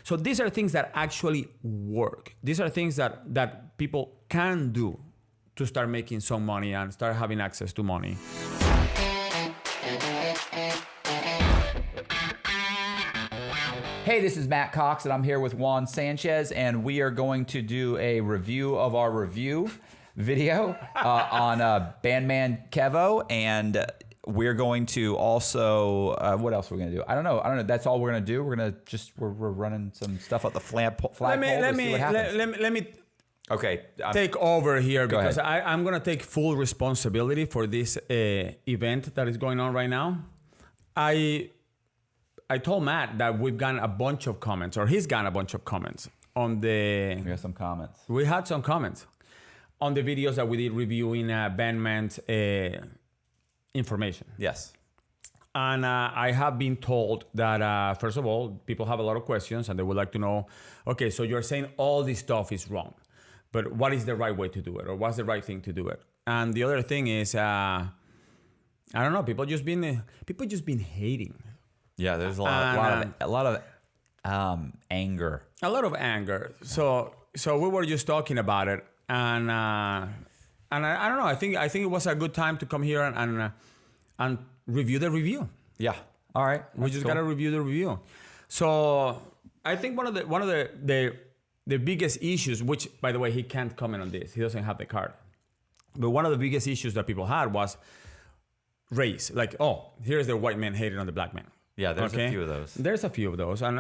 So these are things that actually work. These are things that people can do to start making some money and start having access to money. Hey, this is Matt Cox, and I'm here with Juan Sanchez, and we are going to do a review of our review video on BANDMAN KEVO, and we're going to also, what else are we going to do? I don't know. That's all we're going to do. We're going to we're running some stuff up the flagpole. Let me okay, take over here because ahead. I'm going to take full responsibility for this event that is going on right now. I told Matt that we've gotten a bunch of comments, or he's gotten a bunch of comments on the... We have some comments. We had some comments on the videos that we did reviewing BANDMAN's information. Yes. And I have been told that, first of all, people have a lot of questions and they would like to know, okay, so you're saying all this stuff is wrong, but what is the right way to do it? Or what's the right thing to do it? And the other thing is, I don't know, people just been hating. Yeah, there's a lot of anger. A lot of anger. So we were just talking about it, and I don't know. I think it was a good time to come here and review the review. Yeah. All right. We just gotta review the review. So I think one of the biggest issues, which by the way he can't comment on this, he doesn't have the card. But one of the biggest issues that people had was race. Like, oh, here's the white man hating on the black man. Yeah, there's a few of those. There's a few of those, and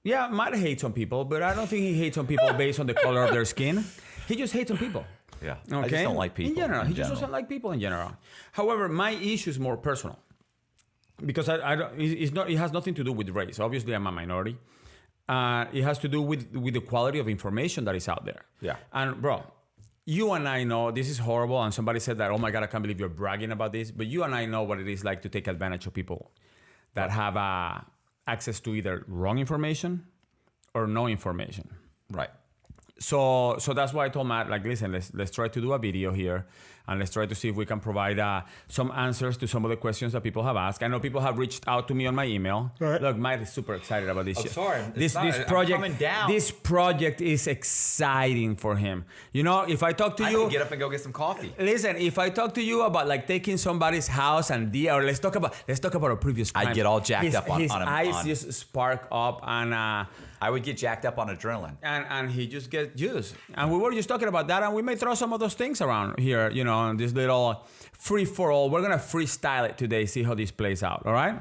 yeah, Matt hates on people, but I don't think he hates on people based on the color of their skin. He just hates on people. Yeah, okay? I just don't like people. He just doesn't like people in general. However, my issue is more personal because it has nothing to do with race. Obviously, I'm a minority. It has to do with the quality of information that is out there. Yeah, and bro. You and I know this is horrible, and somebody said that, oh my God, I can't believe you're bragging about this. But you and I know what it is like to take advantage of people that have access to either wrong information or no information. Right. So that's why I told Matt, like, listen, let's try to do a video here, and let's try to see if we can provide some answers to some of the questions that people have asked. I know people have reached out to me on my email. Right. Look, Matt is super excited about this. I'm sorry. This project, I'm coming down. This project is exciting for him. You know, if I talk to you, I can get up and go get some coffee. Listen, if I talk to you about like taking somebody's house and or let's talk about a previous crime. I get all jacked up on his eyes just spark up, and I would get jacked up on adrenaline. And he just gets juice. And we were just talking about that, and we may throw some of those things around here, you know, this little free for all. We're gonna freestyle it today, see how this plays out. All right.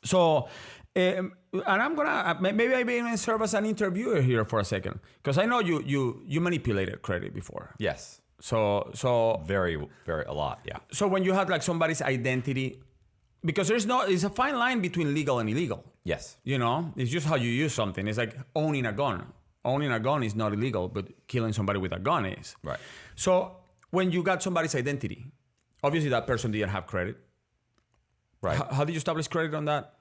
So, and I'm gonna maybe I even serve as an interviewer here for a second, because I know you manipulated credit before. Yes. So very a lot. Yeah. So when you have like somebody's identity, because it's a fine line between legal and illegal. Yes. You know, it's just how you use something. It's like owning a gun. Owning a gun is not illegal, but killing somebody with a gun is. Right. So when you got somebody's identity, obviously that person didn't have credit. Right. How did you establish credit on that?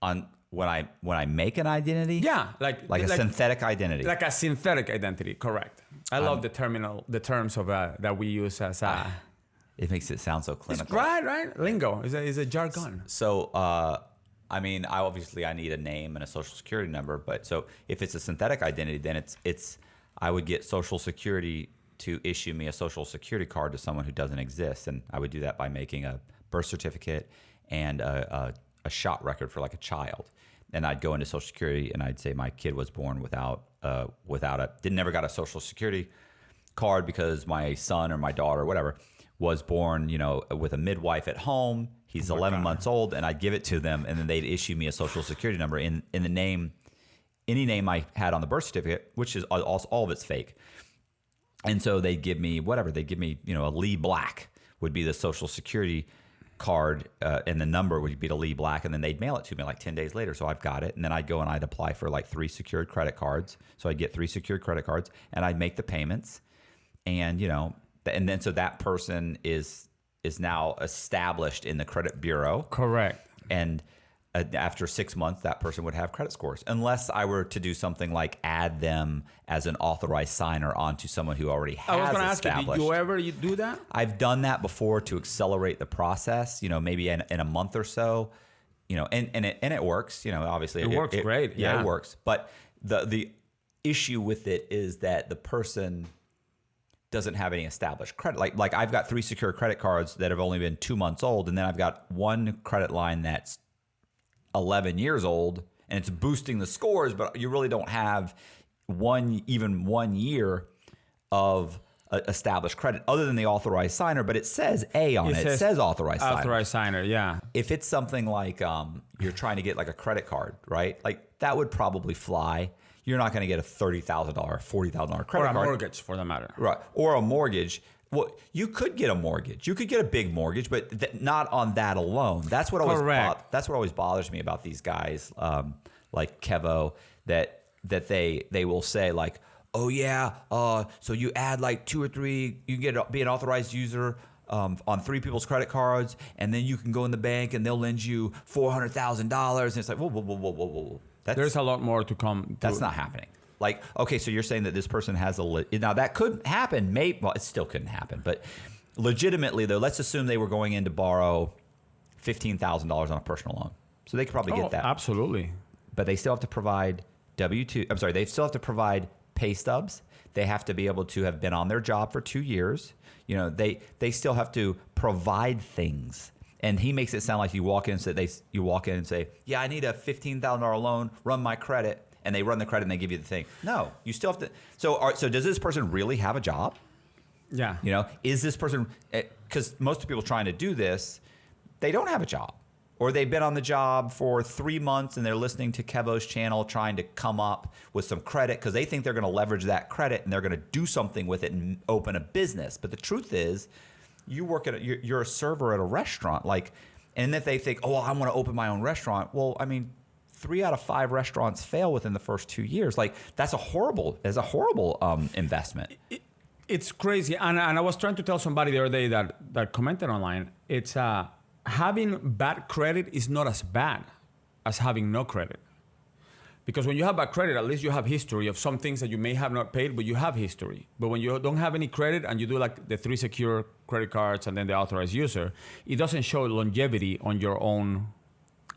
On when I make an identity? Yeah, like a synthetic identity. Like a synthetic identity, correct. I love the terms of that we use as it makes it sound so clinical. It's right. Lingo is a jargon. So I mean, I need a name and a social security number, but so if it's a synthetic identity, then it's I would get Social Security to issue me a social security card to someone who doesn't exist, and I would do that by making a birth certificate and a shot record for like a child. And I'd go into Social Security and I'd say my kid was born never got a social security card because my son or my daughter or whatever was born, you know, with a midwife at home. He's 11 months old, and I'd give it to them, and then they'd issue me a social security number in the name, any name I had on the birth certificate, which is all of it's fake. And so they'd give me whatever. They'd give me, you know, a Lee Black would be the social security card, and the number would be to Lee Black, and then they'd mail it to me like 10 days later. So I've got it, and then I'd go and I'd apply for like 3 secured credit cards. So I'd get 3 secured credit cards, and I'd make the payments, and you know, and then so that person is now established in the credit bureau. Correct. And after 6 months, that person would have credit scores, unless I were to do something like add them as an authorized signer onto someone who already has established. I was going to ask you, did you ever do that? I've done that before to accelerate the process. You know, maybe in a month or so, you know, and it works, you know, obviously it works great. Yeah, it works. But the issue with it is that the person doesn't have any established credit. Like I've got 3 secure credit cards that have only been 2 months old, and then I've got one credit line that's 11 years old, and it's boosting the scores, but you really don't have even 1 year of established credit other than the authorized signer, but it says A on it. It says authorized signer. Authorized signer, yeah. If it's something like you're trying to get like a credit card, right? Like that would probably fly. You're not going to get a $30,000, $40,000 credit card. Or a mortgage, for that matter. Right. Or a mortgage. Well, you could get a mortgage. You could get a big mortgage, but not on that alone. That's what always bothers me about these guys, like Kevo, that they will say like, oh yeah, so you add like 2 or 3, you can be an authorized user on 3 people's credit cards, and then you can go in the bank and they'll lend you $400,000, and it's like whoa. There's a lot more to come. That's not happening. Like, okay, so you're saying that this person has now that could happen, well, it still couldn't happen, but legitimately though, let's assume they were going in to borrow $15,000 on a personal loan, so they could probably get that. Absolutely. But they still have to provide they still have to provide pay stubs. They have to be able to have been on their job for 2 years. You know, they still have to provide things. And he makes it sound like you walk in and say, yeah, I need a $15,000 loan, run my credit, and they run the credit and they give you the thing. No, you still have to. So does this person really have a job? Yeah. You know, is this person, because most people trying to do this, they don't have a job. Or they've been on the job for 3 months and they're listening to Kevo's channel trying to come up with some credit because they think they're going to leverage that credit and they're going to do something with it and open a business. But the truth is, you're a server at a restaurant, and if they think, oh, I want to open my own restaurant. Well, I mean, 3 out of 5 restaurants fail within the first 2 years. Like that's a horrible investment. It's crazy. And I was trying to tell somebody the other day that commented online. It's having bad credit is not as bad as having no credit. Because when you have bad credit, at least you have history of some things that you may have not paid, but you have history. But when you don't have any credit and you do like the 3 secure credit cards and then the authorized user, it doesn't show longevity on your own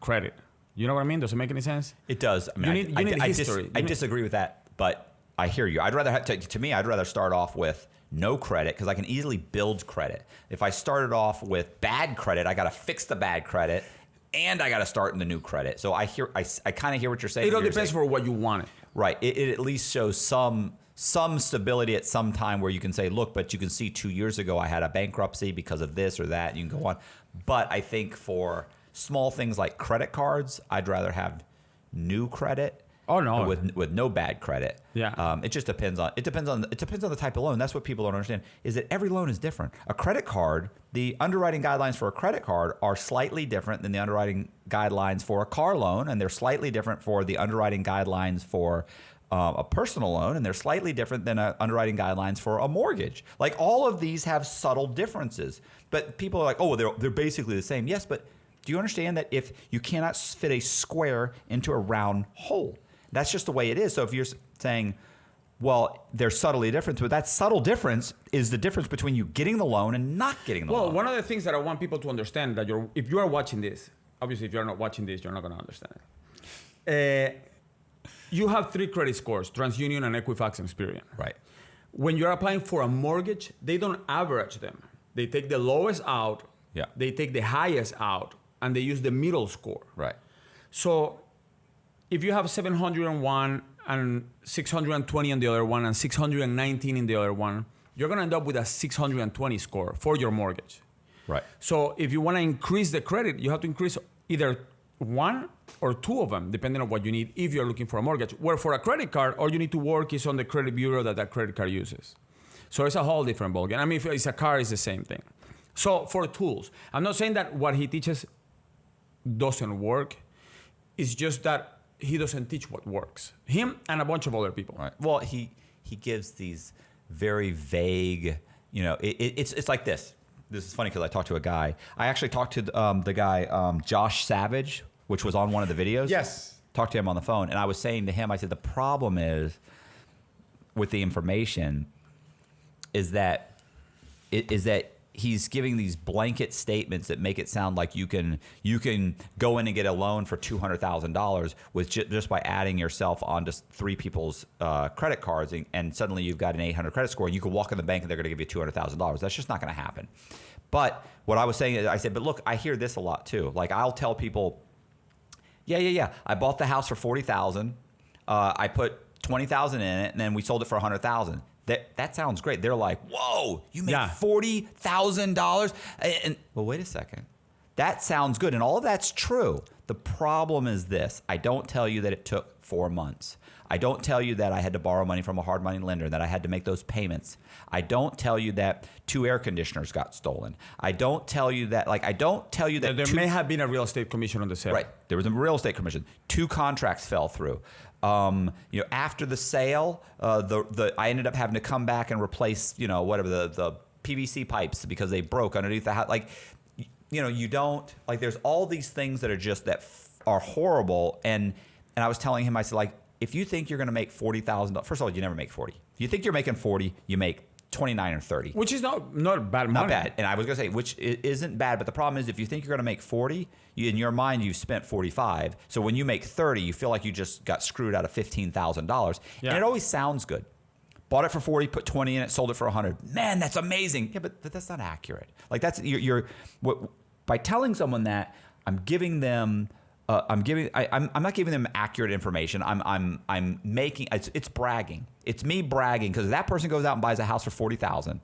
credit. You know what I mean? Does it make any sense? It does. I mean, you need history. I disagree with that, but I hear you. I'd rather start off with no credit because I can easily build credit. If I started off with bad credit, I got to fix the bad credit. And I got to start in the new credit. So I kind of hear what you're saying. It all depends for what you want. Right. It at least shows some stability at some time where you can say, look, but you can see 2 years ago I had a bankruptcy because of this or that. And you can go on. But I think for small things like credit cards, I'd rather have new credit. Oh no, with no bad credit. Yeah. It just depends on the type of loan. That's what people don't understand is that every loan is different. A credit card, the underwriting guidelines for a credit card are slightly different than the underwriting guidelines for a car loan, and they're slightly different for the underwriting guidelines for a personal loan, and they're slightly different than underwriting guidelines for a mortgage. Like all of these have subtle differences, but people are like, oh, they're basically the same. Yes, but do you understand that if you cannot fit a square into a round hole? That's just the way it is. So if you're saying, well, they're subtly different, but that subtle difference is the difference between you getting the loan and not getting the loan. Well, one of the things that I want people to understand that if you are watching this, obviously if you're not watching this, you're not going to understand it. You have 3 credit scores, TransUnion and Equifax and Experian. Right. When you're applying for a mortgage, they don't average them. They take the lowest out, they take the highest out, and they use the middle score. Right. So if you have 701 and 620 in the other one and 619 in the other one, you're going to end up with a 620 score for your mortgage. Right. So if you want to increase the credit, you have to increase either 1 or 2 of them, depending on what you need if you're looking for a mortgage. Where for a credit card, all you need to work is on the credit bureau that credit card uses. So it's a whole different ballgame. I mean, if it's a car, it's the same thing. So for tools, I'm not saying that what he teaches doesn't work. It's just that he doesn't teach what works. Him and a bunch of other people. Right. Well, he gives these very vague, it's like this. This is funny because I talked to a guy. I actually talked to the guy, Josh Savage, which was on one of the videos. Yes. Talked to him on the phone. And I was saying to him, I said, the problem is with the information is that he's giving these blanket statements that make it sound like you can go in and get a loan for $200,000 with just by adding yourself onto 3 people's credit cards, and suddenly you've got an 800 credit score, and you can walk in the bank and they're going to give you $200,000. That's just not going to happen. But what I was saying is, I said, but look, I hear this a lot too. Like, I'll tell people, yeah, I bought the house for $40,000. I put $20,000 in it, and then we sold it for $100,000. That sounds great. They're like, whoa, you made $40,000? And well, wait a second. That sounds good. And all of that's true. The problem is this. I don't tell you that it took 4 months. I don't tell you that I had to borrow money from a hard money lender, that I had to make those payments. I don't tell you that 2 air conditioners got stolen. I don't tell you that, there may have been a real estate commission on the sale. Right. There was a real estate commission. 2 contracts fell through. After the sale, I ended up having to come back and replace, the PVC pipes because they broke underneath the house. You don't, there's all these things that are just are horrible. And I was telling him, I said, if you think you're going to make $40,000, first of all, you never make 40. If you think you're making 40, you make 29 or 30. Which is not bad money. Not bad. And I was going to say, which isn't bad. But the problem is, if you think you're going to make 40, in your mind, you've spent 45. So when you make 30, you feel like you just got screwed out of $15,000. Yeah. And it always sounds good. Bought it for 40, put 20 in it, sold it for 100. Man, that's amazing. Yeah, but that's not accurate. By telling someone that, I'm giving them... I'm not giving them accurate information. I'm making it's bragging. It's me bragging because that person goes out and buys a house for $40,000.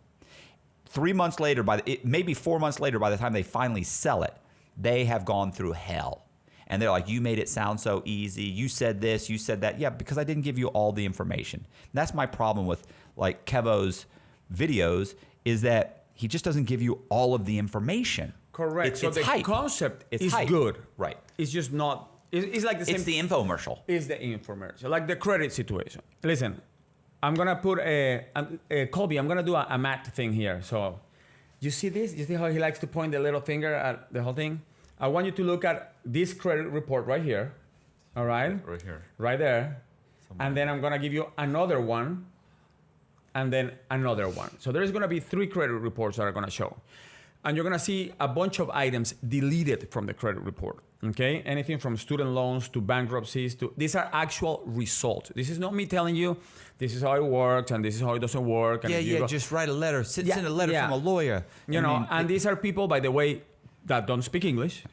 3 months later, maybe 4 months later, by the time they finally sell it, they have gone through hell. And they're like, you made it sound so easy. You said this, you said that. Yeah, because I didn't give you all the information. And that's my problem with Kevo's videos, is that he just doesn't give you all of the information. Correct. So the hype. Concept is hype. Good. Right. It's just not. It's like the same. It's the infomercial. It's the infomercial. Like the credit situation. Listen, I'm gonna put Colby. I'm gonna do a Matt thing here. So, you see this? You see how he likes to point the little finger at the whole thing? I want you to look at this credit report right here. All right. Right here. Right there. Somewhere. And then I'm gonna give you another one, and then another one. So there's gonna be 3 credit reports that are gonna show. And you're going to see a bunch of items deleted from the credit report, okay? Anything from student loans to bankruptcies these are actual results. This is not me telling you this is how it works and this is how it doesn't work. And just write a letter. Send a letter from a lawyer. These are people, by the way, that don't speak English.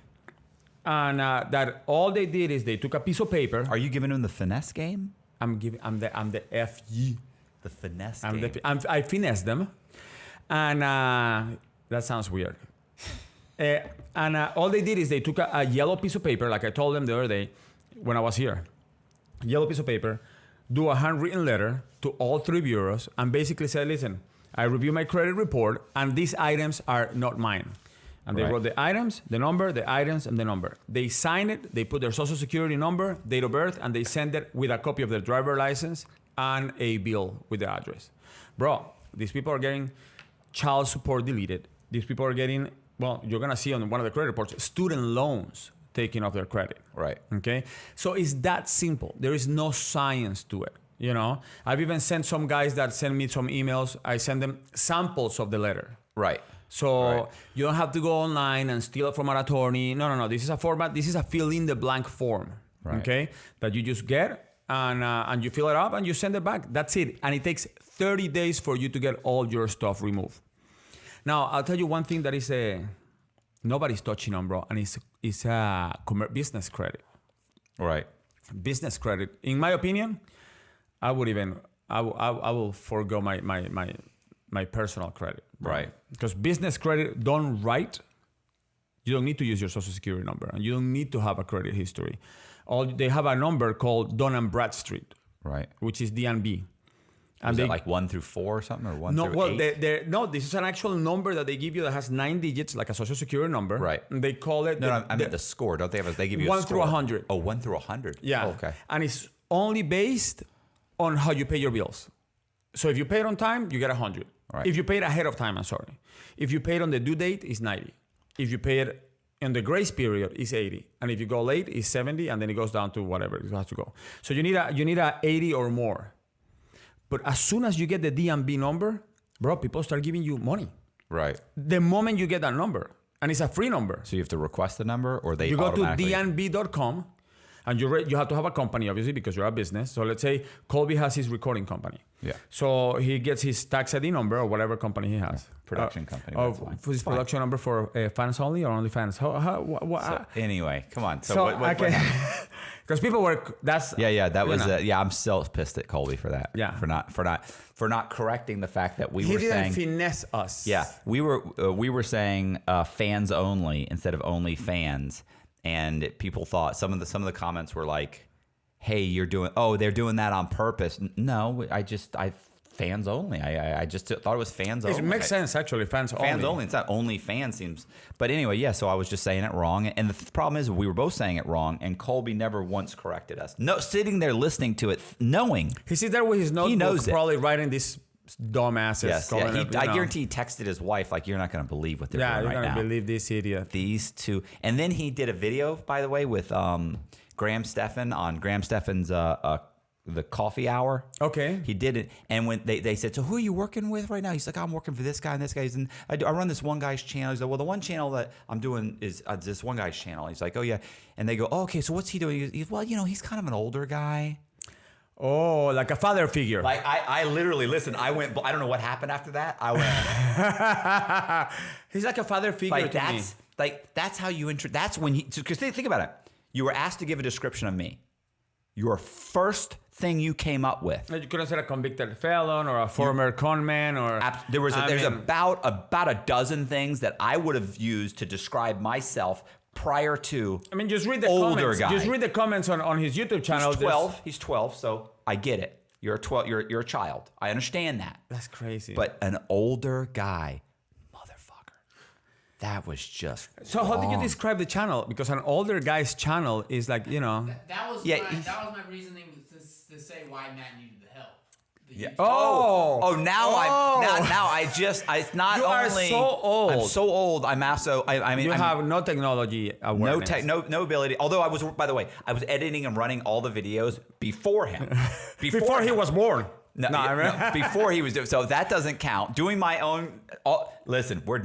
And that all they did is they took a piece of paper. Are you giving them the finesse game? I'm the FE. The finesse game. I finesse them. And... that sounds weird. All they did is they took a yellow piece of paper, like I told them the other day when I was here. Yellow piece of paper, do a handwritten letter to all 3 bureaus, and basically said, listen, I review my credit report, and these items are not mine. And they wrote the items, the number, the items, and the number. They signed it, they put their social security number, date of birth, and they send it with a copy of their driver license and a bill with the address. Bro, these people are getting child support deleted. These people are getting, you're going to see on one of the credit reports, student loans taken off their credit. Right. Okay? So it's that simple. There is no science to it. I've even sent some guys that send me some emails. I send them samples of the letter. Right. So you don't have to go online and steal it from an attorney. No. This is a format. This is a fill in the blank form. Right. Okay? That you just get and you fill it up and you send it back. That's it. And it takes 30 days for you to get all your stuff removed. Now, I'll tell you one thing that is nobody's touching on, bro, and it's business credit. Right. Business credit. In my opinion, I will forego my personal credit. Bro. Right. Because business credit done right, you don't need to use your social security number, and you don't need to have a credit history. They have a number called Dun & Bradstreet. Right. Which is D&B. And is it like 1 through 4 or something, or 1 through 8? No, this is an actual number that they give you that has 9 digits, like a social security number. Right. And they call it... I meant the score. Don't they have they give you 1 a score? through 100. Oh, 1 through 100. Yeah. Oh, okay. And it's only based on how you pay your bills. So if you pay it on time, you get 100. Right. If you pay it ahead of time, I'm sorry. If you pay it on the due date, it's 90. If you pay it in the grace period, it's 80. And if you go late, it's 70, and then it goes down to whatever it has to go. So you need a 80 or more. But as soon as you get the D&B number, bro, people start giving you money. Right. The moment you get that number, and it's a free number. So you have to request the number, or they You go to automatically... dnb.com, and you have to have a company, obviously, because you're a business. So let's say Colby has his recording company. Yeah. So he gets his tax ID number or whatever company he has. Production company. Or his production number for fans only or only fans. So, anyway, come on. So what because people were that was I'm still pissed at Colby for that. Yeah. For not correcting the fact that we he were didn't saying finesse us. Yeah, we were saying fans only instead of only fans, and people thought some of the comments were like, "Hey, they're doing that on purpose." No, I fans only. I just thought it was fans only. It makes sense actually. Fans only. Fans only. It's not only fans seems. But anyway, yeah. So I was just saying it wrong, and the problem is we were both saying it wrong, and Colby never once corrected us. No, sitting there listening to it, knowing he sits there with his notebook, he knows probably writing this dumbasses. Yes, I guarantee he texted his wife like, "You're not going to believe what they're doing right now." Yeah, you're going to believe this idiot. These two, and then he did a video, by the way, with Graham Stephan on Graham Stephan's the coffee hour. Okay. He did it, and when they said, "So who are you working with right now?" He's like, "I'm working for this guy and this guy." And I run this one guy's channel. He's like, "Well, the one channel that I'm doing is this one guy's channel." He's like, "Oh yeah," and they go, "Oh, okay, so what's he doing?" He's well, he's kind of an older guy. Oh, like a father figure. Like I literally listen. I don't know what happened after that. I went. He's like a father figure to me. That's how you That's when because think about it. You were asked to give a description of me. Your first thing you came up with. You couldn't say a convicted felon or a former con man or... There's about a dozen things that I would have used to describe myself prior to just read the older comments. Guy. Just read the comments on his YouTube channel. He's 12, so I get it. You're 12. You're a child. I understand that. That's crazy. But an older guy... That was just so. How did you describe the channel? Because an older guy's channel is like That was my reasoning to say why Matt needed the help. It's not you only. Are so old. I'm so old. I'm also. You have no technology awareness. No ability. Although I was, by the way, I was editing and running all the videos before him. Before he was born. No, before he was doing. So that doesn't count. Doing my own. Listen, we're.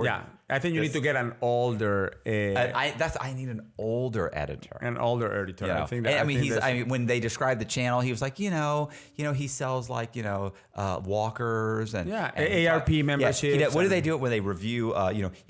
Yeah, I think you need to get an older. I need an older editor. An older editor. You know? I think that. When they described the channel, he was like, he sells like walkers and ARP memberships. Yeah. What do they do when they review?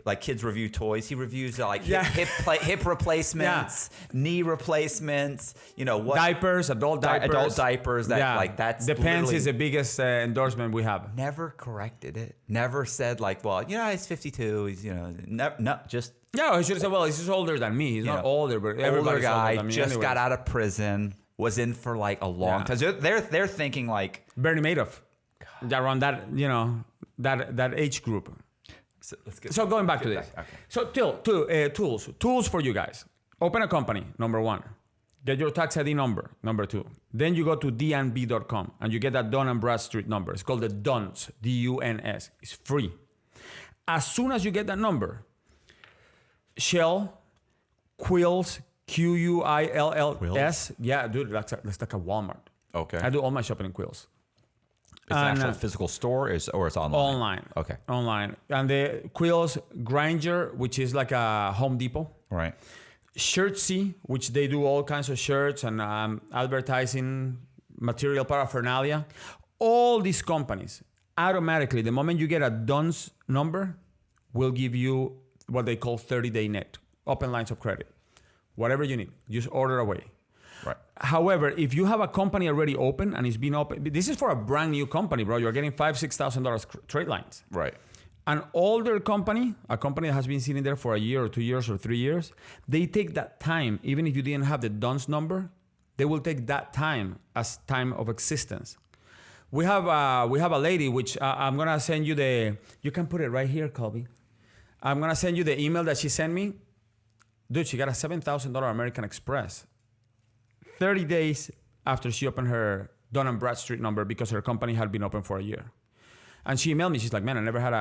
Like kids review toys. He reviews hip replacements, knee replacements. Diapers, adult diapers. That's the pants is the biggest endorsement we have. Never corrected it. Never said like, well, he's 52. He's just. No, he should have said, well, he's just older than me. He's not older, but older guy older than me just anyways. got out of prison, was in for like a long time. So they're thinking like Bernie Madoff, around that that age group. So going back to this. Okay. So tools for you guys. Open a company. Number one. Get your tax ID number, number two. Then you go to dnb.com and you get that Dun & Bradstreet number. It's called the DUNS, D-U-N-S. It's free. As soon as you get that number, Shell, Quills, Q-U-I-L-L-S. Yeah, dude, that's like a Walmart. Okay. I do all my shopping in Quills. It's an actual physical store or it's online? Online. Okay. Online. And the Quills Grainger, which is like a Home Depot. Right. Shirtsy, which they do all kinds of shirts and advertising material paraphernalia. All these companies automatically, the moment you get a DUNS number, will give you what they call 30-day net, open lines of credit. Whatever you need, just order away. Right. However, if you have a company already open and it's been open, this is for a brand new company, bro. You're getting $5,000-$6,000 trade lines. Right. An older company, a company that has been sitting there for a year or 2 years or 3 years, they take that time, even if you didn't have the DUNS number, they will take that time as time of existence. We have a lady, which I'm going to send you you can put it right here, Colby. I'm going to send you the email that she sent me. Dude, she got a $7,000 American Express 30 days after she opened her Dun & Bradstreet number because her company had been open for a year. And she emailed me. She's like, man, I never had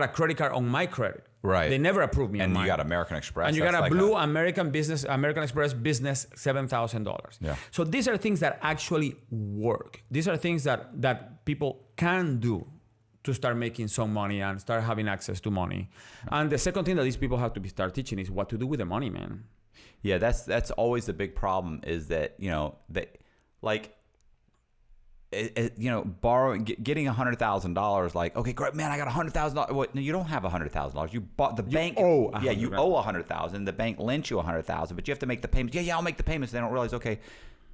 a credit card on my credit. Right. They never approved me. And on you mine. got American Express. And you got a blue American Express business, $7,000. Yeah. So these are things that actually work. These are things that people can do to start making some money and start having access to money. And the second thing that these people have to start teaching is what to do with the money, man. Yeah, that's always the big problem is that, like, borrowing, getting $100,000, like, okay, great, man, I got $100,000. Well, no, you don't have $100,000. You bought the bank. owe you owe $100,000. The bank lent you $100,000, but you have to make the payments. Yeah, I'll make the payments. They don't realize, okay,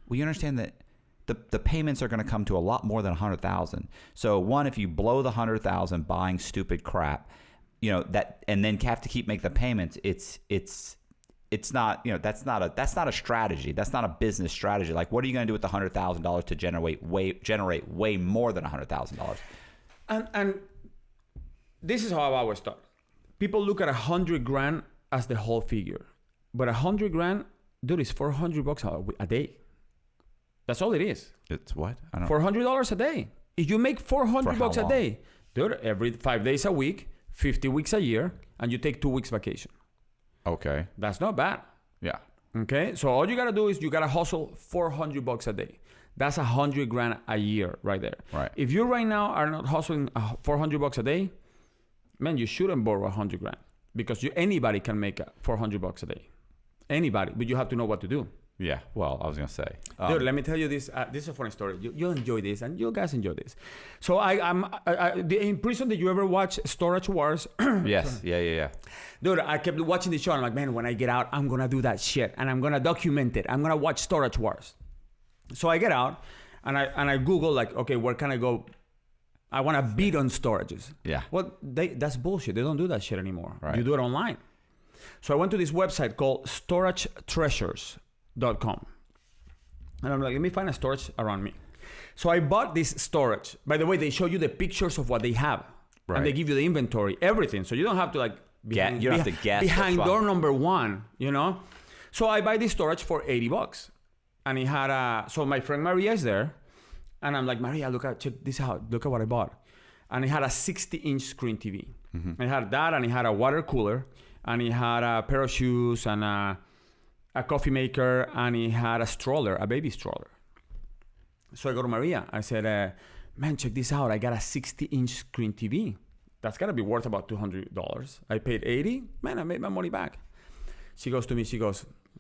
well, you understand that the payments are going to come to a lot more than $100,000. So one, if you blow the $100,000 buying stupid crap, that, and then have to keep making the payments, it's not, that's not a strategy. That's not a business strategy. Like, what are you going to do with the $100,000 to generate way more than $100,000? And this is how I always thought. People look at $100,000 as the whole figure, but $100,000, dude, is $400 a day. That's all it is. It's what? I don't. $400 a day. If you make $400 a day, dude, every 5 days a week, 50 weeks a year, and you take 2 weeks vacation. Okay. That's not bad. Yeah. Okay. So all you gotta do is you gotta hustle $400 a day. That's $100,000 a year right there. Right. If you right now are not hustling $400 a day, man, you shouldn't borrow $100,000 because anybody can make $400 a day. Anybody, but you have to know what to do. Yeah. Well, I was gonna say, dude, let me tell you this. This is a funny story. You'll enjoy this, and you guys enjoy this. So in prison, did you ever watch Storage Wars? Yes. Yeah. Dude, I kept watching the show. And I'm like, man, when I get out, I'm gonna do that shit, and I'm gonna document it. I'm gonna watch Storage Wars. So I get out, and I Google, like, okay, where can I go? I want to bid on storages. Yeah. Well, that's bullshit. They don't do that shit anymore. Right. You do it online. So I went to this website called StorageTreasures.com. And I'm like, let me find a storage around me. So I bought this storage. By the way, they show you the pictures of what they have. Right. And they give you the inventory, everything. So you don't have to like you don't have to guess behind door number 1, So I buy this storage for $80. And it had so my friend Maria is there. And I'm like, Maria, check this out. Look at what I bought. And it had a 60-inch screen TV. Mm-hmm. It had that, and it had a water cooler, and it had a pair of shoes, and a coffee maker, and he had a stroller, a baby stroller. So I go to Maria. I said, man, check this out. I got a 60-inch screen TV. That's got to be worth about $200. I paid $80. Man, I made my money back. She goes to me,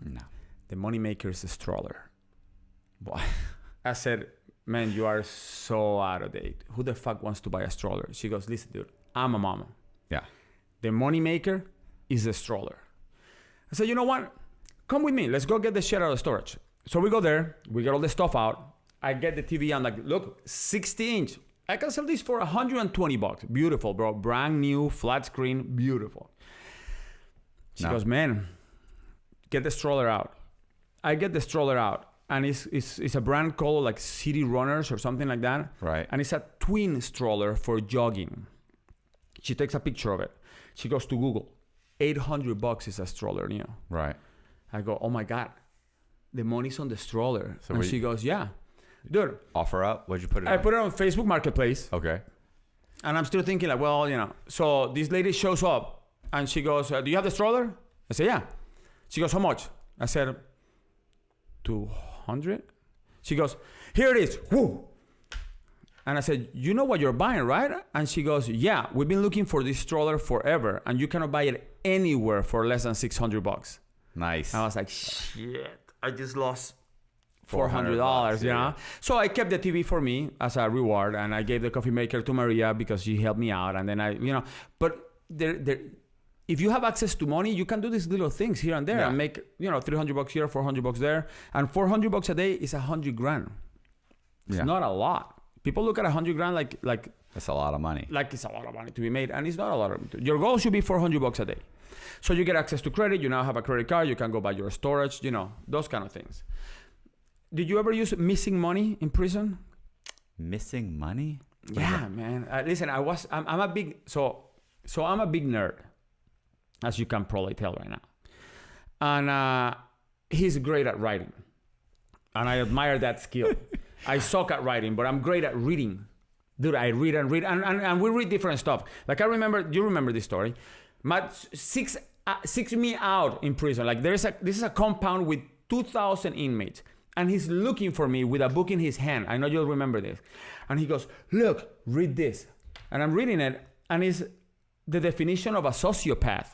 no, the money maker is a stroller. What? I said, man, you are so out of date. Who the fuck wants to buy a stroller? She goes, listen, dude, I'm a mama. Yeah. The money maker is a stroller. I said, you know what? Come with me. Let's go get the shit out of storage. So we go there. We get all the stuff out. I get the TV. I'm like, look, 60-inch. I can sell this for $120. Beautiful, bro. Brand new, flat screen. Beautiful. She goes, man, get the stroller out. I get the stroller out. And it's a brand called like City Runners or something like that. Right. And it's a twin stroller for jogging. She takes a picture of it. She goes to Google. $800 is a stroller, Right. I go, oh my God, the money's on the stroller. So and she goes, yeah. Dude. Offer up? What'd you put it on? I put it on Facebook Marketplace. Okay. And I'm still thinking like, well, So this lady shows up and she goes, do you have the stroller? I say, yeah. She goes, how much? I said, $200. She goes, here it is. Woo. And I said, you know what you're buying, right? And she goes, yeah, we've been looking for this stroller forever, and you cannot buy it anywhere for less than $600. Nice. I was like, shit, I just lost $400, yeah. So I kept the TV for me as a reward, and I gave the coffee maker to Maria because she helped me out. And then but if you have access to money, you can do these little things here and there and make, $300 here, $400 there. And $400 a day is $100,000. It's not a lot. People look at $100,000 like that's a lot of money. Like it's a lot of money to be made, and it's not a lot of money. Your goal should be $400 a day. So you get access to credit. You now have a credit card. You can go buy your storage. Those kind of things. Did you ever use missing money in prison? Missing money? Yeah, man. Listen, I'm a big I'm a big nerd, as you can probably tell right now. And he's great at writing, and I admire that skill. I suck at writing, but I'm great at reading. Dude, I read and read, and we read different stuff. Like you remember this story? Matt six me out in prison. Like this is a compound with 2,000 inmates, and he's looking for me with a book in his hand. I know you'll remember this. And he goes, look, read this. and I'm reading it, and it's the definition of a sociopath.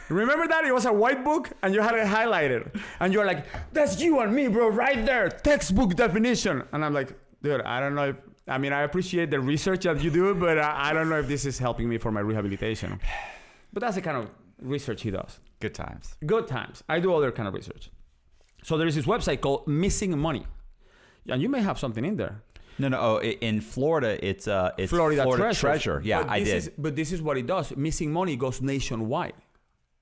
Remember that? It was a white book, and you had it highlighted. And you're like, that's you and me, bro, right there. Textbook definition. And I'm like, dude, I don't know if, I mean, I appreciate the research that you do, but I don't know if this is helping me for my rehabilitation. But that's the kind of research he does. Good times. Good times. I do other kind of research. So there is this website called Missing Money. And you may have something in there. No. Oh, in Florida, it's Florida Treasure. Yeah, I did. But this is what it does. Missing Money goes nationwide.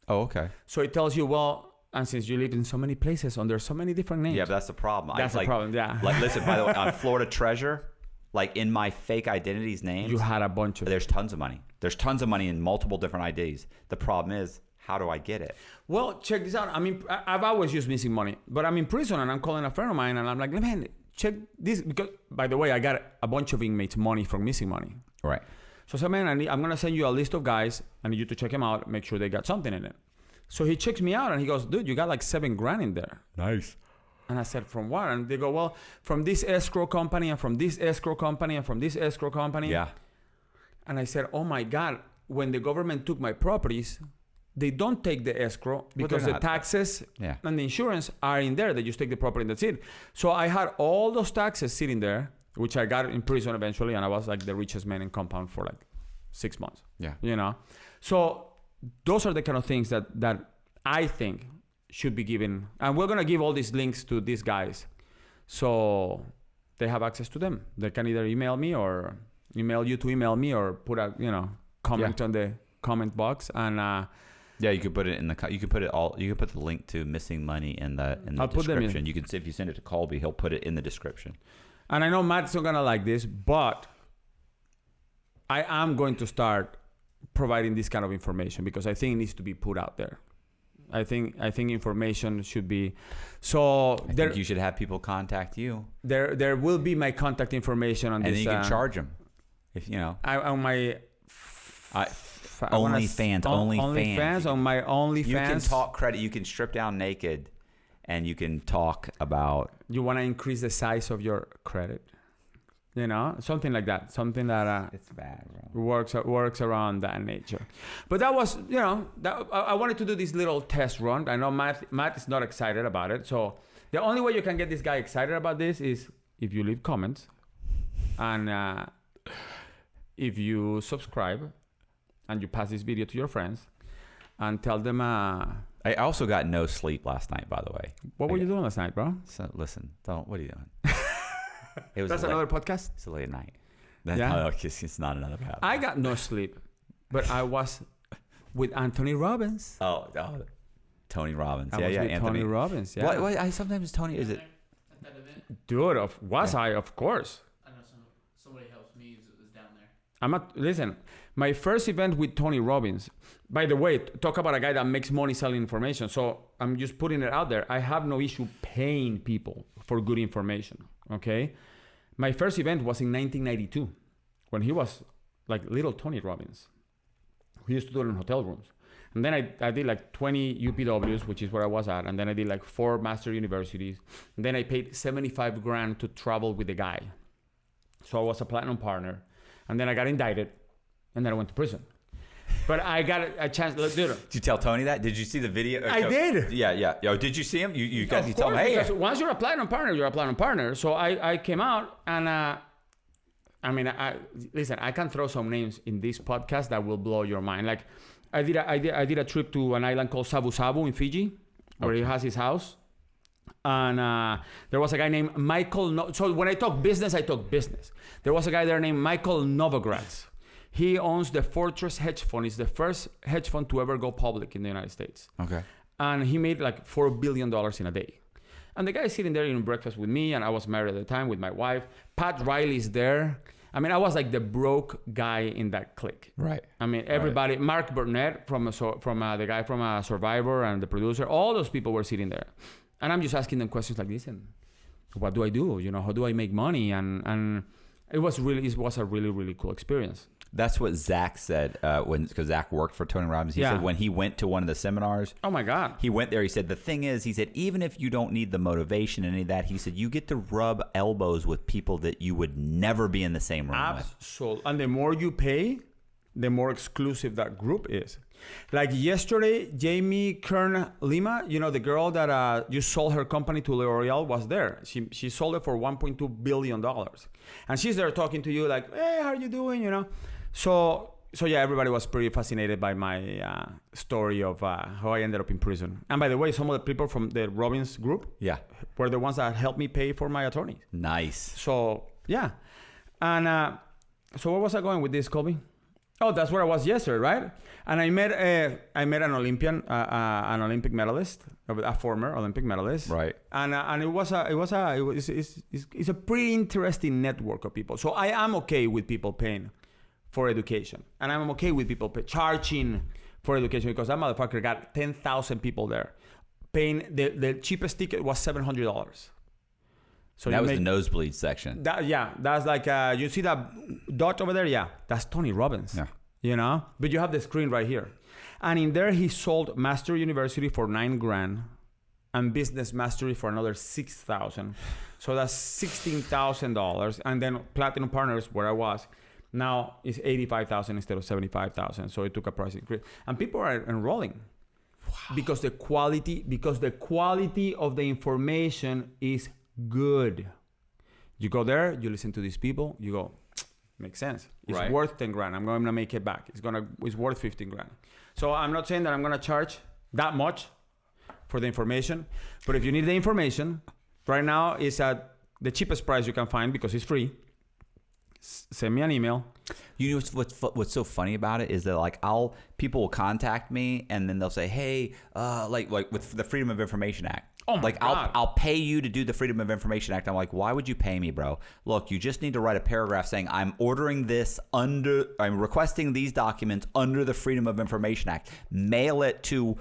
Oh, okay. So it tells you, well, and since you live in so many places under so many different names. Yeah, but that's the problem. That's the problem, yeah. Like, listen, by the way, on Florida Treasure, like in my fake identities names. You had a bunch of... There's tons of money. There's tons of money in multiple different IDs. The problem is, how do I get it? Well, check this out. I mean, I've always used Missing Money, but I'm in prison and I'm calling a friend of mine and I'm like, man, check this. Because, by the way, I got a bunch of inmates' money from Missing Money. Right. So I said, man, I'm going to send you a list of guys. I need you to check them out, make sure they got something in it. So he checks me out and he goes, dude, you got like $7,000 in there. Nice. And I said, from what? And they go, well, from this escrow company and from this escrow company and from this escrow company. Yeah. And I said, oh my God, when the government took my properties, they don't take the escrow because the taxes and the insurance are in there. They just take the property and that's it. So I had all those taxes sitting there, which I got in prison eventually. And I was like the richest man in compound for like 6 months. Yeah. You know? So those are the kind of things that I think should be given. And we're going to give all these links to these guys. So they have access to them. They can either email me or email you to email me or put a, comment on the comment box. And, yeah, you could put it in you could put the link to Missing Money in the description. You can see if you send it to Colby, he'll put it in the description. And I know Matt's not going to like this, but I am going to start providing this kind of information because I think it needs to be put out there. I think information should be so. I think you should have people contact you. There will be my contact information on and this. And then you can charge them, if you know. On my OnlyFans on my OnlyFans. You can talk credit. You can strip down naked, and you can talk about. You want to increase the size of your credit. Something like that. Something that it's bad, bro. works around that nature. But that was, I wanted to do this little test run. I know Matt is not excited about it. So the only way you can get this guy excited about this is if you leave comments and if you subscribe and you pass this video to your friends and tell them. I also got no sleep last night, by the way. What were you doing last night, bro? So listen, what are you doing? That's another podcast. It's a late night. It's not another podcast. I got no sleep, but I was with Anthony Robbins. Oh, Tony Robbins. I was with Anthony. Tony Robbins. Yeah. What? Sometimes Tony is it? At that event? Dude, I of course. I know somebody helps me is down there. Listen, my first event with Tony Robbins. By the way, talk about a guy that makes money selling information. So I'm just putting it out there. I have no issue paying people for good information. Okay. My first event was in 1992 when he was like little Tony Robbins. We used to do it in hotel rooms. And then I did like 20 UPWs, which is where I was at. And then I did like 4 master universities. And then I paid $75,000 to travel with the guy. So I was a platinum partner. And then I got indicted. And then I went to prison. But I got a chance. Dude. Did you tell Tony that? Did you see the video? I did. Yeah. Yo, did you see him? You told him, hey. Because once you're a platinum partner, you're a platinum partner. So I came out and listen, I can throw some names in this podcast that will blow your mind. Like I did a trip to an island called Sabu Sabu in Fiji, where he has his house. And there was a guy named Michael. So when I talk business, I talk business. There was a guy there named Michael Novogratz. He owns the Fortress hedge fund. It's the first hedge fund to ever go public in the United States. Okay. And he made like $4 billion in a day. And the guy is sitting there eating breakfast with me, and I was married at the time with my wife. Pat Riley's there. I mean, I was like the broke guy in that clique. Right. I mean, everybody, right. Mark Burnett from the guy from Survivor and the producer, all those people were sitting there. And I'm just asking them questions like this. And what do I do? How do I make money? And It was a really, really cool experience. That's what Zach said because Zach worked for Tony Robbins. He said when he went to one of the seminars. Oh my God. He went there. He said the thing is, he said even if you don't need the motivation and any of that, he said you get to rub elbows with people that you would never be in the same room with. Absolutely. And the more you pay, the more exclusive that group is. Like yesterday, Jamie Kern Lima, the girl that you sold her company to L'Oreal was there. She sold it for $1.2 billion. And she's there talking to you like, hey, how are you doing? So yeah, everybody was pretty fascinated by my story of how I ended up in prison. And by the way, some of the people from the Robbins group were the ones that helped me pay for my attorney. Nice. So yeah. And so where was I going with this, Colby? Oh, that's where I was yesterday, right? And I met an Olympian, an Olympic medalist, a former Olympic medalist, right? And it's a pretty interesting network of people. So I am okay with people paying for education, and I'm okay with people charging for education because that motherfucker got 10,000 people there, paying the cheapest ticket was $700. So that was the nosebleed section. That's like you see that dot over there. Yeah, that's Tony Robbins. Yeah. But you have the screen right here, and in there he sold Master University for $9,000 and Business Mastery for another $6,000. So that's $16,000, and then Platinum Partners, where I was, now is $85,000 instead of $75,000. So it took a price increase, and people are enrolling. Wow. Because the quality of the information is good. You go there, you listen to these people, you go, makes sense. It's worth $10,000. I'm going to make it back. It's worth $15,000. So I'm not saying that I'm going to charge that much for the information, but if you need the information, right now it's at the cheapest price you can find because it's free. Send me an email. You know what's so funny about it is that people will contact me and then they'll say, hey, like with the Freedom of Information Act. Oh my God. I'll pay you to do the Freedom of Information Act. I'm like, why would you pay me, bro? Look, you just need to write a paragraph saying I'm requesting these documents under the Freedom of Information Act. Mail it to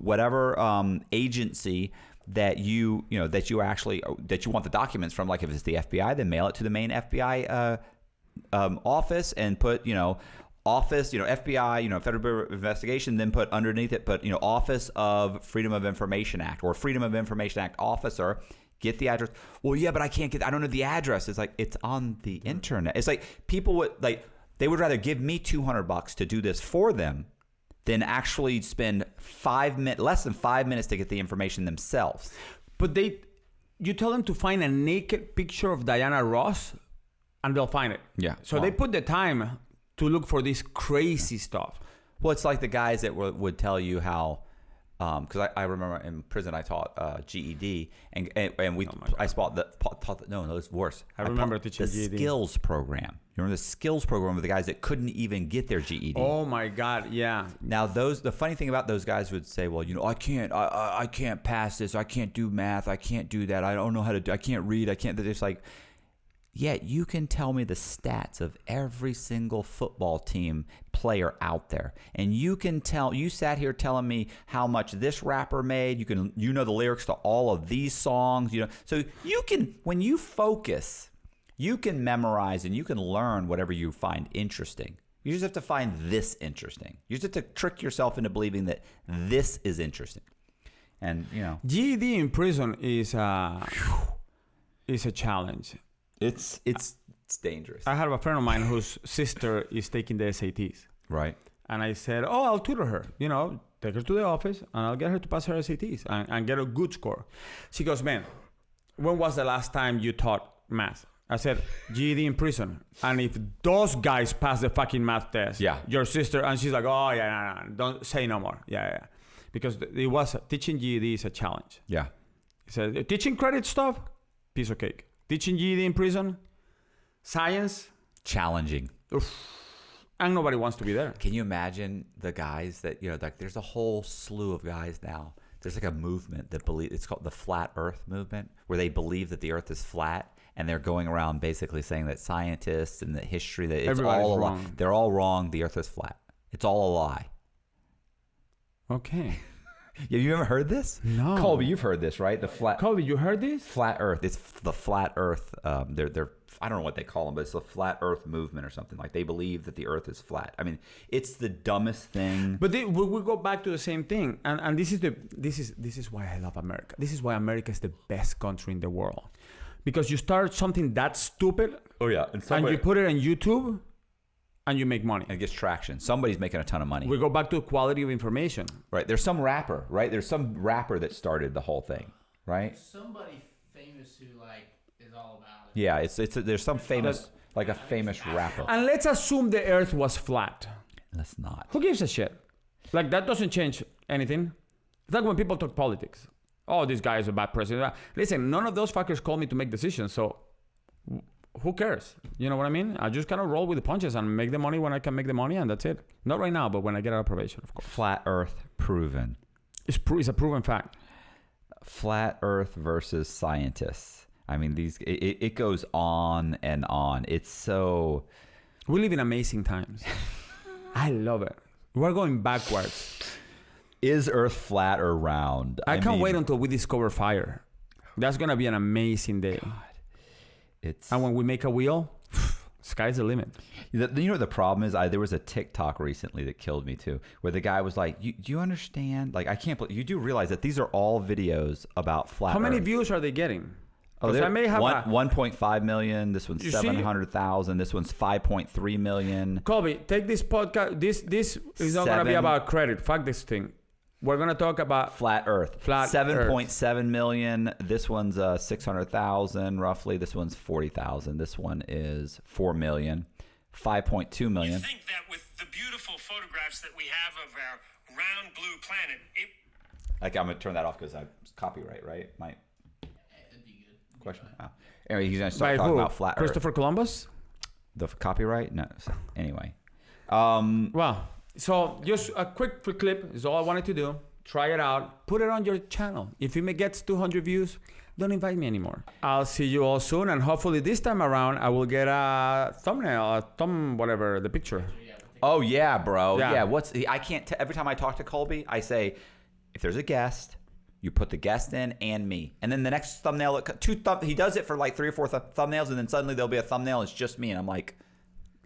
whatever agency that you want the documents from. Like if it's the FBI, then mail it to the main FBI office and put office, FBI, Federal Bureau of Investigation, then put underneath it, Office of Freedom of Information Act or Freedom of Information Act officer, get the address. Well, yeah, but I don't know the address. It's like, it's on the internet. It's like people they would rather give me $200 to do this for them than actually spend less than 5 minutes to get the information themselves. But you tell them to find a naked picture of Diana Ross and they'll find it. Yeah. So they put the time to look for this crazy stuff. Well, it's like the guys that would tell you how, because I remember in prison I taught GED, and we I taught it's worse. I remember teaching the GED. skills program. You remember the skills program with the guys that couldn't even get their GED? Oh my God, yeah. Now the funny thing about those guys would say, well, I can't pass this, I can't do math, I can't do that, I don't know how to do, I can't read, I can't. It's like, yet you can tell me the stats of every single football team player out there. And you sat here telling me how much this rapper made. You know the lyrics to all of these songs, So you can, when you focus, you can memorize and you can learn whatever you find interesting. You just have to find this interesting. You just have to trick yourself into believing that this is interesting. And, GED in prison is a challenge. It's dangerous. I have a friend of mine whose sister is taking the SATs. Right. And I said, I'll tutor her. Take her to the office and I'll get her to pass her SATs and get a good score. She goes, man, when was the last time you taught math? I said, GED in prison. And if those guys pass the fucking math test, your sister, and she's like, oh, yeah, no, don't say no more. Yeah. Because teaching GED is a challenge. Yeah. He said, teaching credit stuff, piece of cake. Teaching GED in prison, science, challenging. Oof. And nobody wants to be there. Can you imagine the guys that, there's a whole slew of guys now. There's like a movement that it's called the Flat Earth movement, where they believe that the earth is flat. And they're going around basically saying that scientists and the history, that it's everybody's all wrong. They're all wrong. The earth is flat. It's all a lie. Okay. Have you ever heard this? No. Colby, you've heard this, right? The flat. Colby, you heard this? Flat Earth. It's the Flat Earth. They're I don't know what they call them, but it's the Flat Earth movement or something. Like they believe that the Earth is flat. I mean, it's the dumbest thing. But we go back to the same thing, and this is why I love America. This is why America is the best country in the world, because you start something that stupid. Oh yeah, and you put it on YouTube, and you make money. And it gets traction. Somebody's making a ton of money. We go back to quality of information. Right. There's some rapper, right? There's some rapper that started the whole thing, right? Somebody famous who like is all about it. Yeah, there's some famous, like a famous rapper. And let's assume the Earth was flat. Let's not. Who gives a shit? Like that doesn't change anything. It's like when people talk politics. Oh, this guy is a bad president. Listen, none of those fuckers call me to make decisions, so who cares? You know what I mean? I just kind of roll with the punches and make the money when I can make the money, and that's it. Not right now, but when I get out of probation, of course. Flat Earth proven. It's a proven fact. Flat Earth versus scientists. I mean, it goes on and on. It's so... We live in amazing times. I love it. We're going backwards. Is Earth flat or round? I can't wait until we discover fire. That's going to be an amazing day. God. And when we make a wheel, sky's the limit. You know what the problem is? There was a TikTok recently that killed me too, where the guy was like, do you understand? Like, I can't believe, you do realize that these are all videos about flat How many Earth. views are they getting? Oh, I may have 1.5 million. This one's 700,000. This one's 5.3 million. Colby, take this podcast. This is not going to be about credit. Fuck this thing. We're going to talk about Flat Earth. Flat 7.7 million. This one's 600,000 roughly. This one's 40,000. This one is 4 million. 5.2 million. You think that with the beautiful photographs that we have of our round blue planet, Like, I'm going to turn that off because I copyright, right? That'd be good. Question. Oh. Anyway, he's going to start talking about Flat Earth. Christopher Columbus? The copyright? No. Anyway. Well, so just a quick clip is all I wanted to do. Try it out. Put it on your channel. If it gets 200 views, don't invite me anymore. I'll see you all soon, and hopefully this time around I will get a thumbnail, whatever, the picture. Oh yeah, bro. Yeah. Yeah. I can't. Every time I talk to Colby, I say, if there's a guest, you put the guest in and me, and then the next thumbnail. He does it for like 3 or 4 thumbnails, and then suddenly there'll be a thumbnail. It's just me, and I'm like,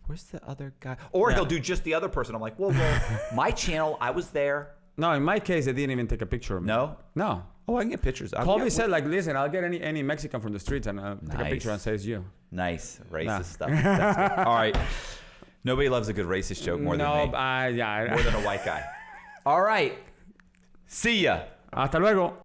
where's the other guy? Or he'll do just the other person. I'm like, whoa, my channel. I was there. No, in my case, they didn't even take a picture of me. No. Oh, I can get pictures. Colby said, like, listen, I'll get any Mexican from the streets and take a picture and say it's you. Nice racist stuff. That's good. All right. Nobody loves a good racist joke more than me. Yeah. More than a white guy. All right. See ya. Hasta luego.